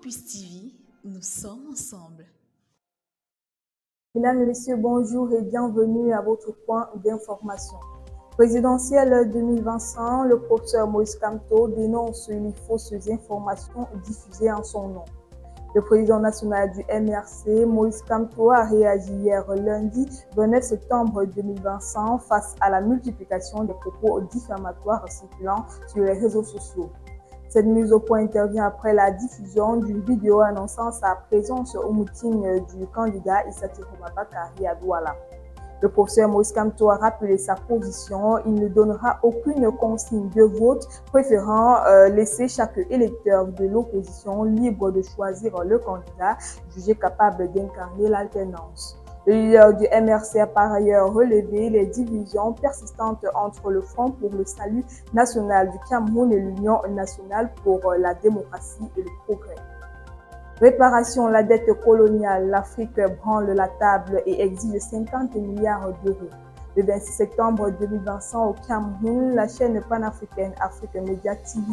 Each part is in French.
Campus TV, nous sommes ensemble. Mesdames et messieurs, bonjour et bienvenue à votre point d'information. Présidentielle 2025, le professeur Moïse Kamto dénonce les fausses informations diffusées en son nom. Le président national du MRC, Moïse Kamto, a réagi hier lundi 29 septembre 2025 face à la multiplication des propos diffamatoires circulant sur les réseaux sociaux. Cette mise au point intervient après la diffusion d'une vidéo annonçant sa présence au meeting du candidat Issa Tiroma Bakary à Douala. Le professeur Moïse Kamto a rappelé sa position. Il ne donnera aucune consigne de vote, préférant laisser chaque électeur de l'opposition libre de choisir le candidat jugé capable d'incarner l'alternance. Le leader du MRC a par ailleurs relevé les divisions persistantes entre le Front pour le salut national du Cameroun et l'Union nationale pour la démocratie et le progrès. Réparation la dette coloniale, l'Afrique branle la table et exige 50 milliards d'euros. Le 26 septembre 2025 au Cameroun, la chaîne panafricaine Afrique Media TV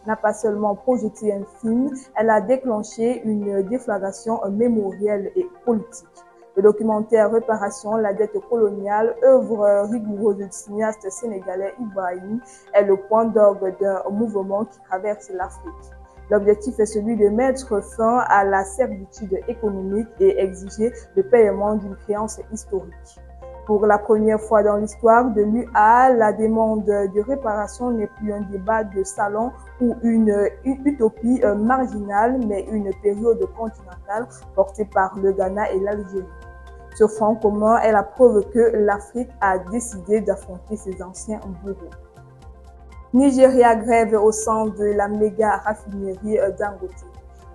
n'a pas seulement projeté un film, elle a déclenché une déflagration mémorielle et politique. Le documentaire Réparation la dette coloniale, œuvre rigoureuse du cinéaste sénégalais Ibrahim, est le point d'orgue d'un mouvement qui traverse l'Afrique. L'objectif est celui de mettre fin à la servitude économique et exiger le paiement d'une créance historique. Pour la première fois dans l'histoire de l'UA, la demande de réparation n'est plus un débat de salon ou une utopie marginale, mais une période continentale portée par le Ghana et l'Algérie. Ce front commun est la preuve que l'Afrique a décidé d'affronter ses anciens bourreaux. Nigeria, grève au sein de la méga raffinerie Dangote.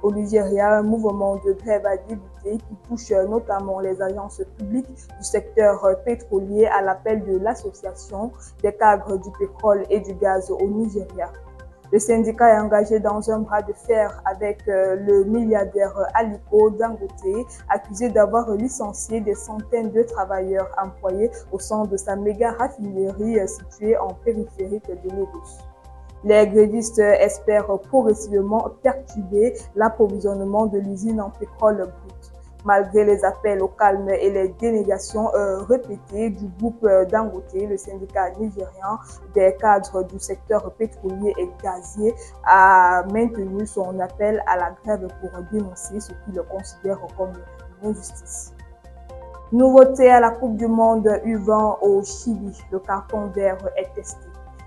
Au Nigeria, un mouvement de grève a débuté qui touche notamment les agences publiques du secteur pétrolier à l'appel de l'Association des cadres du pétrole et du gaz au Nigeria. Le syndicat est engagé dans un bras de fer avec le milliardaire Aliko Dangote, accusé d'avoir licencié des centaines de travailleurs employés au sein de sa méga raffinerie située en périphérique de Lagos. Les grévistes espèrent progressivement perturber l'approvisionnement de l'usine en pétrole brut. Malgré les appels au calme et les dénégations répétées du groupe Dangote, le syndicat nigérien des cadres du secteur pétrolier et gazier a maintenu son appel à la grève pour dénoncer ce qu'il considère comme une injustice. Nouveauté à la Coupe du Monde U20 au Chili, le carton vert est testé.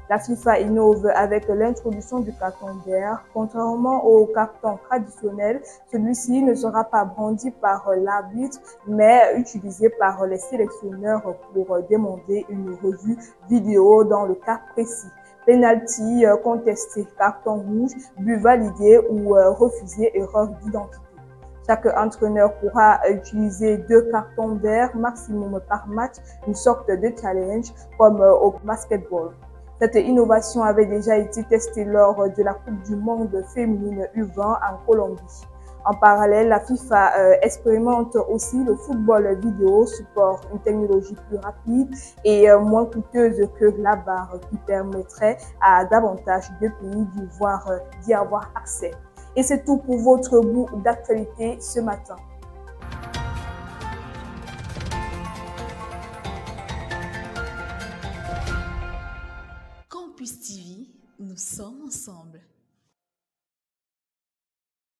La FIFA innove avec l'introduction du carton vert. Contrairement au carton traditionnel, celui-ci ne sera pas brandi par l'arbitre, mais utilisé par les sélectionneurs pour demander une revue vidéo dans le cas précis. Penalty contesté, carton rouge, but validé ou refusé, erreur d'identité. Chaque entraîneur pourra utiliser 2 cartons verts maximum par match, une sorte de challenge comme au basketball. Cette innovation avait déjà été testée lors de la Coupe du Monde féminine U20 en Colombie. En parallèle, la FIFA expérimente aussi le football vidéo, support une technologie plus rapide et moins coûteuse que la barre qui permettrait à davantage de pays d'y avoir accès. Et c'est tout pour votre bout d'actualité ce matin. Campus TV, nous sommes ensemble.